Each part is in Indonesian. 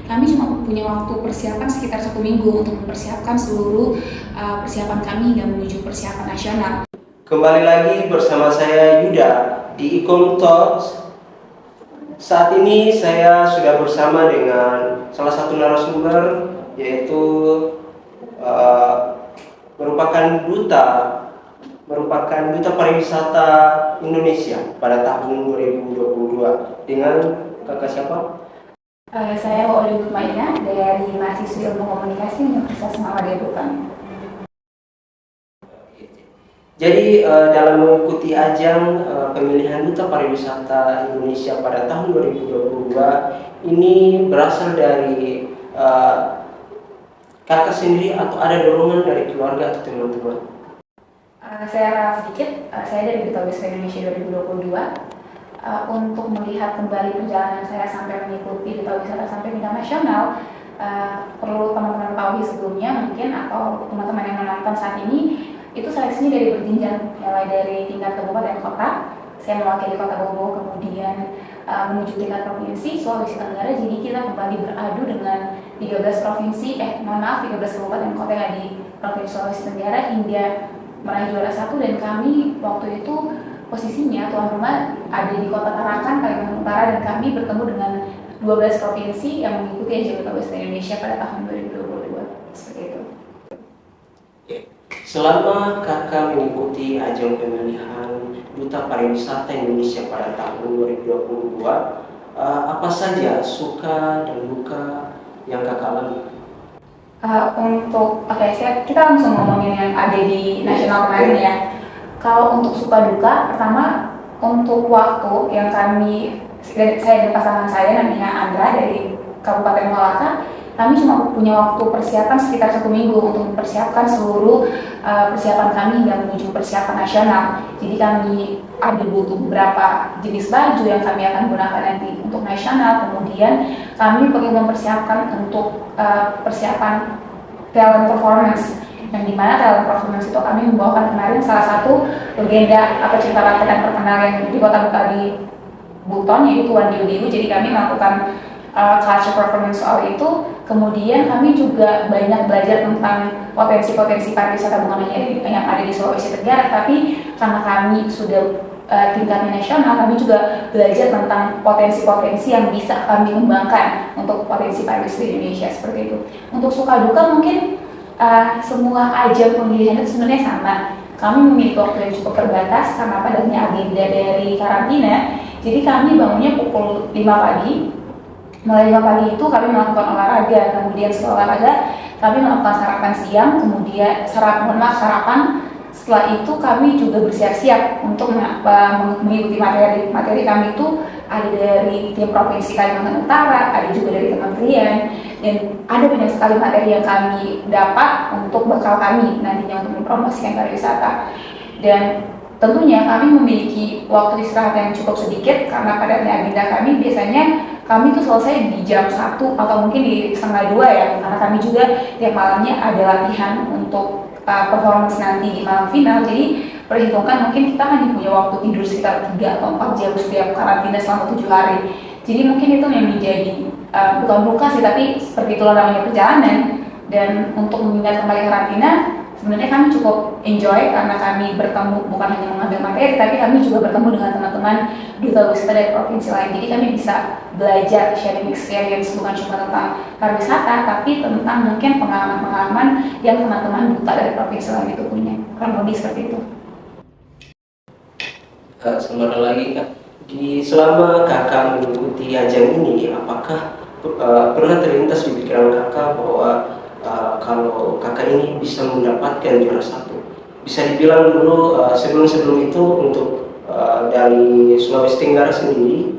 Kami cuma punya waktu persiapan sekitar 1 minggu untuk mempersiapkan seluruh persiapan kami hingga menuju persiapan nasional. Kembali lagi bersama saya Yuda di Ecom Talks. Saat ini saya sudah bersama dengan salah satu narasumber, yaitu merupakan duta pariwisata Indonesia pada tahun 2022. Dengan kakak siapa? Saya Oli Mutmainah dari mahasiswa Ilmu Komunikasi Universitas Muhammadiyah Bukan. Jadi dalam mengikuti ajang pemilihan Duta Pariwisata Indonesia pada tahun 2022 ini berasal dari kakak sendiri atau ada dorongan dari keluarga atau teman-teman? Saya sedikit, saya dari Duta Wisata Indonesia 2022 untuk melihat kembali perjalanan saya sampai mengikuti Duta Wisata sampai tingkat nasional. Perlu teman-teman ketahui sebelumnya mungkin atau teman-teman yang menonton saat ini, itu seleksinya dari berjenjang, mulai dari tingkat kabupaten kota, saya mewakili kota Bobo, kemudian menuju tingkat provinsi Sulawesi Tenggara. Jadi kita kembali beradu dengan 13 kabupaten kota yang ada di provinsi Sulawesi Tenggara hingga meraih juara 1, dan kami waktu itu posisinya tuan rumah ada di kota Tarakan, Kalimantan Utara, dan kami bertemu dengan 12 provinsi yang mengikuti ajang Duta Wisata Indonesia pada tahun 2022. Seperti itu. Selama kakak mengikuti ajang pemilihan Duta Pariwisata Indonesia pada tahun 2022, apa saja suka dan duka yang kakak alami? Kita langsung ngomongin yang ada di nasional kemarin ya. Kalau untuk suka duka, pertama untuk waktu yang saya dan pasangan saya namanya Andra dari Kabupaten Malaka, kami cuma punya waktu persiapan sekitar 1 minggu untuk mempersiapkan seluruh persiapan kami hingga menuju persiapan nasional. Jadi kami ada butuh beberapa jenis baju yang kami akan gunakan nanti untuk nasional. Kemudian kami perlu mempersiapkan untuk persiapan talent performance, yang dimana talent performance itu kami membawakan kemarin salah satu legenda pecinta rakyat terkenal yang di kota Buton, yaitu Wan Diu. Jadi kami melakukan culture performance soal itu. Kemudian kami juga banyak belajar tentang potensi-potensi pariwisata bukan hanya yang ada di Sulawesi Tenggara, tapi karena kami sudah tingkatnya nasional, kami juga belajar tentang potensi-potensi yang bisa kami kembangkan untuk potensi pariwisata Indonesia, seperti itu. Untuk suka duka mungkin semua ajang pemilihan itu sebenarnya sama. Kami memiliki waktu yang cukup terbatas karena padatnya agenda dari karantina. Jadi kami bangunnya pukul 5 pagi. Mulai 5 pagi itu kami melakukan olahraga, kemudian setelah olahraga kami melakukan sarapan siang, kemudian sarapan. Setelah itu kami juga bersiap-siap untuk mengikuti materi. Materi kami itu ada dari tim provinsi Kalimantan Utara, ada juga dari kementerian, dan ada banyak sekali materi yang kami dapat untuk bekal kami nantinya untuk mempromosikan pariwisata. Dan tentunya kami memiliki waktu istirahat yang cukup sedikit karena padatnya agenda kami. Biasanya kami tuh selesai di jam 1 atau mungkin di setengah 2 ya, karena kami juga tiap malamnya ada latihan untuk performance nanti di malam final. Jadi perhitungkan mungkin kita hanya punya waktu tidur sekitar 3 atau 4 jam setiap karantina selama 7 hari. Jadi mungkin itu yang menjadi bukan duka sih, tapi seperti itulah namanya perjalanan. Dan untuk mengingat kembali karantina, sebenarnya kami cukup enjoy karena kami bertemu bukan hanya mengambil materi, tapi kami juga bertemu dengan teman-teman duta wisata dari provinsi lain. Jadi kami bisa belajar sharing experience bukan cuma tentang pariwisata, tapi tentang mungkin pengalaman-pengalaman yang teman-teman duta dari provinsi lain itu punya. Kurang lebih seperti itu. Sebentar lagi Kak, selama kakak mengikuti ajang ini, apakah pernah terlintas di pikiran kakak bahwa kalau kakak ini bisa mendapatkan juara 1? Bisa dibilang dulu sebelum itu untuk dari Sulawesi Tenggara sendiri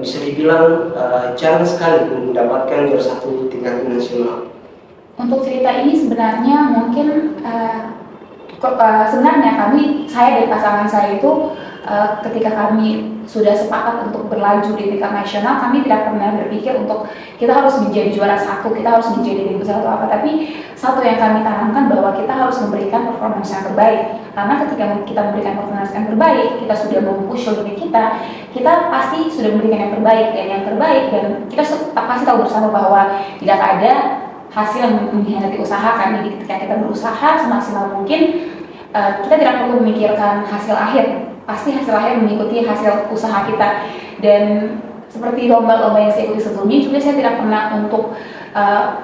bisa dibilang jarang sekali mendapatkan juara 1 tingkat nasional. Untuk cerita ini sebenarnya mungkin sebenarnya saya dan pasangan saya itu ketika kami sudah sepakat untuk berlaju di tingkat nasional, kami tidak pernah berpikir untuk kita harus menjadi juara satu, kita harus menjadi tim besar atau apa. Tapi satu yang kami tanamkan bahwa kita harus memberikan performance yang terbaik. Karena ketika kita memberikan performance yang terbaik, kita sudah mempush limit kita pasti sudah memberikan yang terbaik, dan kita pasti tahu bersama bahwa tidak ada hasil yang mengkhianati usaha kan. Jadi ketika kita berusaha semaksimal mungkin, kita tidak perlu memikirkan hasil akhir, pasti hasil akhir mengikuti hasil usaha kita. Dan seperti lomba-lomba yang saya ikuti sebelumnya juga, saya tidak pernah untuk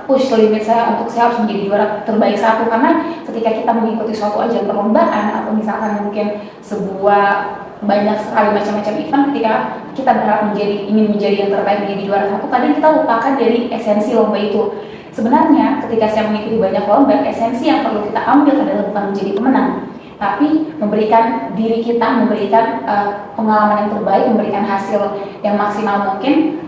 push limit saya untuk saya harus menjadi juara terbaik satu, karena ketika kita mengikuti suatu ajang perlombaan atau misalkan mungkin sebuah banyak sekali macam-macam event, ketika kita berharap ingin menjadi yang terbaik, menjadi juara satu, kadang kita lupakan dari esensi lomba itu. Sebenarnya ketika saya mengikuti banyak lomba, esensi yang perlu kita ambil adalah bukan menjadi pemenang, tapi memberikan diri kita, memberikan pengalaman yang terbaik, memberikan hasil yang maksimal mungkin.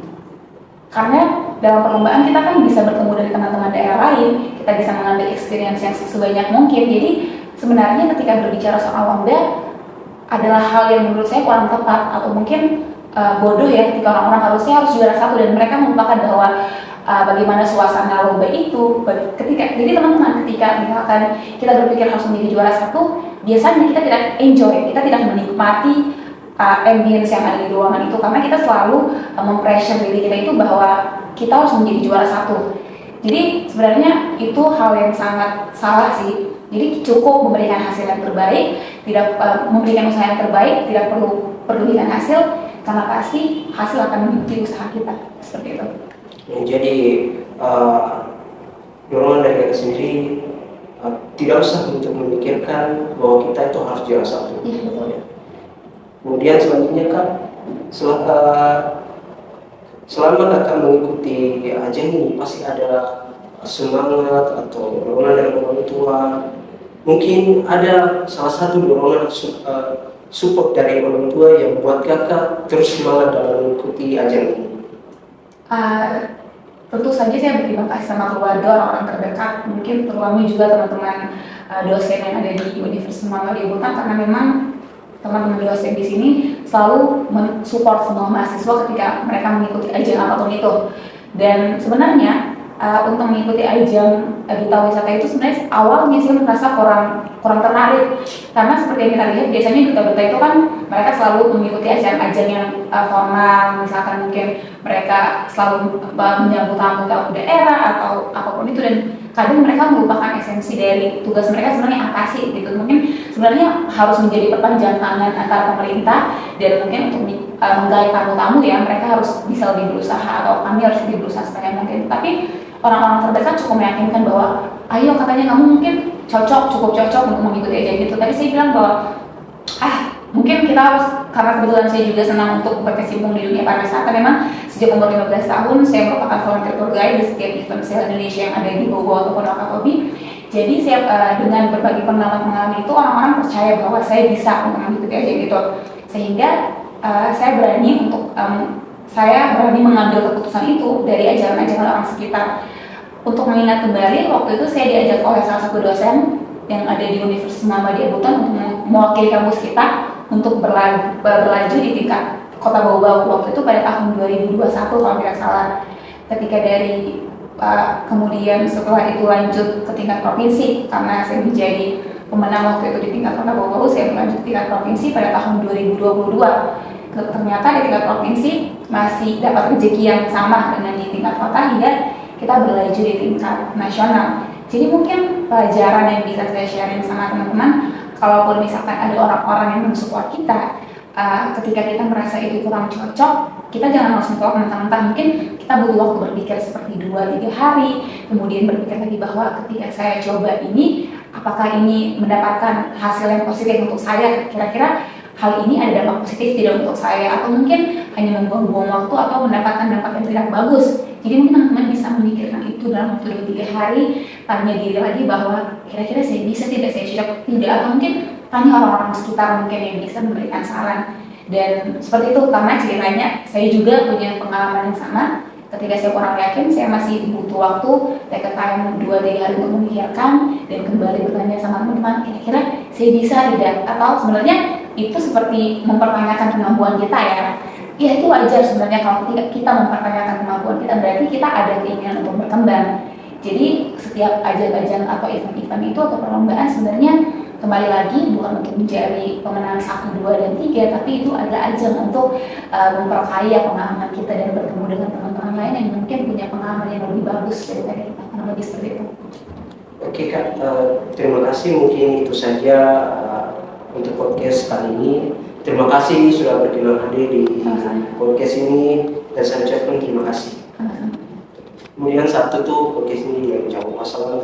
Karena dalam perlombaan kita kan bisa bertemu dari teman-teman daerah lain, kita bisa mengambil experience yang sebanyak mungkin. Jadi sebenarnya ketika berbicara soal lomba adalah hal yang menurut saya kurang tepat atau mungkin bodoh ya, ketika orang-orang harusnya harus juara satu dan mereka melupakan bahwa bagaimana suasana lomba itu. Jadi teman-teman, ketika misalkan kita berpikir harus menjadi juara satu, biasanya kita tidak enjoy, kita tidak menikmati ambience yang ada di ruangan itu, karena kita selalu mempressure diri kita itu bahwa kita harus menjadi juara satu. Jadi sebenarnya itu hal yang sangat salah sih. Jadi cukup memberikan hasil yang terbaik, tidak memberikan usaha yang terbaik, tidak perlu pedulikan hasil, karena pasti hasil akan mengikuti usaha kita, seperti itu. Jadi dorongan dari kita sendiri tidak usah untuk memikirkan bahwa kita itu harus juara satu. Iya, betul. Kemudian selanjutnya Kak, selama Kakak mengikuti ajang ini pasti ada semangat atau dorongan dari orang tua. Mungkin ada salah satu dorongan support dari orang tua yang buat Kakak terus semangat dalam mengikuti ajang ini. Tentu saja saya berterima kasih sama keluarga, orang-orang terdekat, mungkin terutama juga teman-teman dosen yang ada di Universitas Muhammadiyah Butan, karena memang teman-teman dosen di sini selalu mensupport semua mahasiswa ketika mereka mengikuti ajang apapun itu. Dan sebenarnya untuk mengikuti ajang duta wisata itu sebenarnya awalnya saya merasa kurang tertarik, karena seperti yang kita lihat biasanya duta-duta itu kan mereka selalu mengikuti ajang-ajang yang formal, misalkan mungkin mereka selalu menyambut tamu daerah atau apapun itu, dan kadang mereka melupakan esensi dari tugas mereka sebenarnya apa sih gitu. Mungkin sebenarnya harus menjadi perpanjangan tangan antara pemerintah dan mungkin untuk menggait tamu-tamu ya, mereka harus bisa lebih berusaha atau kami harus lebih berusaha sebanyak mungkin. Tapi orang-orang terdekat cukup meyakinkan bahwa ayo, katanya kamu mungkin cukup cocok untuk mengikuti ajang gitu. Tadi saya bilang bahwa mungkin kita harus, karena kebetulan saya juga senang untuk berkecimpung di dunia pariwisata. Memang sejak umur 15 tahun saya merupakan volunteer tour guide di setiap event Sail Indonesia yang ada di Bogor ataupun Wakatobi. Jadi saya dengan berbagi pengalaman itu, orang-orang percaya bahwa saya bisa untuk mengikuti ajang itu, sehingga saya berani mengambil keputusan itu dari ajaran-ajaran orang sekitar. Untuk mengingat kembali, waktu itu saya diajak oleh salah satu dosen yang ada di Universitas Muhammadiyah Butan untuk mewakili kampus kita untuk berlaju di tingkat Kota Bau-Bau waktu itu pada tahun 2021 kalau tidak salah. Ketika dari kemudian setelah itu lanjut ke tingkat provinsi, karena saya menjadi pemenang waktu itu di tingkat Kota Bau-Bau, saya berlanjut ke tingkat provinsi pada tahun 2022. Ternyata di tingkat provinsi masih dapat rezeki yang sama dengan di tingkat kota, hingga kita berlaju di tingkat nasional. Jadi mungkin pelajaran yang bisa saya sharing sama teman-teman, kalaupun misalkan ada orang-orang yang mensupport kita, ketika kita merasa itu kurang cocok, kita jangan langsung tolak mentah-mentah. Mungkin kita butuh waktu berpikir seperti 2-3 hari, kemudian berpikir lagi bahwa ketika saya coba ini, apakah ini mendapatkan hasil yang positif untuk saya, kira-kira hal ini ada dampak positif tidak untuk saya, atau mungkin hanya membuang-buang waktu atau mendapatkan dampak yang tidak bagus. Jadi mungkin teman-teman bisa memikirkan itu dalam waktu 2-3 hari, tanya diri lagi bahwa kira-kira saya bisa tidak, saya cocok tidak, atau mungkin tanya orang-orang sekitar mungkin yang bisa memberikan saran. Dan seperti itu, karena ceritanya saya juga punya pengalaman yang sama. Ketika saya kurang yakin, saya masih butuh waktu, take time 2-3 hari untuk memikirkan dan kembali bertanya sama teman-teman, kira-kira saya bisa tidak, atau sebenarnya itu seperti mempertanyakan kemampuan kita ya. Ya itu wajar sebenarnya kalau kita mempertanyakan kemampuan kita, berarti kita ada keinginan untuk berkembang. Jadi setiap ajang-ajang atau event-event itu atau perlombaan sebenarnya kembali lagi bukan untuk mencari pemenang 1, 2, dan 3, tapi itu adalah ajang untuk memperkaya pengalaman kita dan bertemu dengan teman-teman lain yang mungkin punya pengalaman yang lebih bagus daripada kita, kurang lebih seperti itu. Oke Kak, terima kasih, mungkin itu saja untuk podcast kali ini. Terima kasih sudah berkenan hadir di podcast ini dan saya ucapkan terima kasih. Kemudian satu tuh podcast ini dia jauh masalah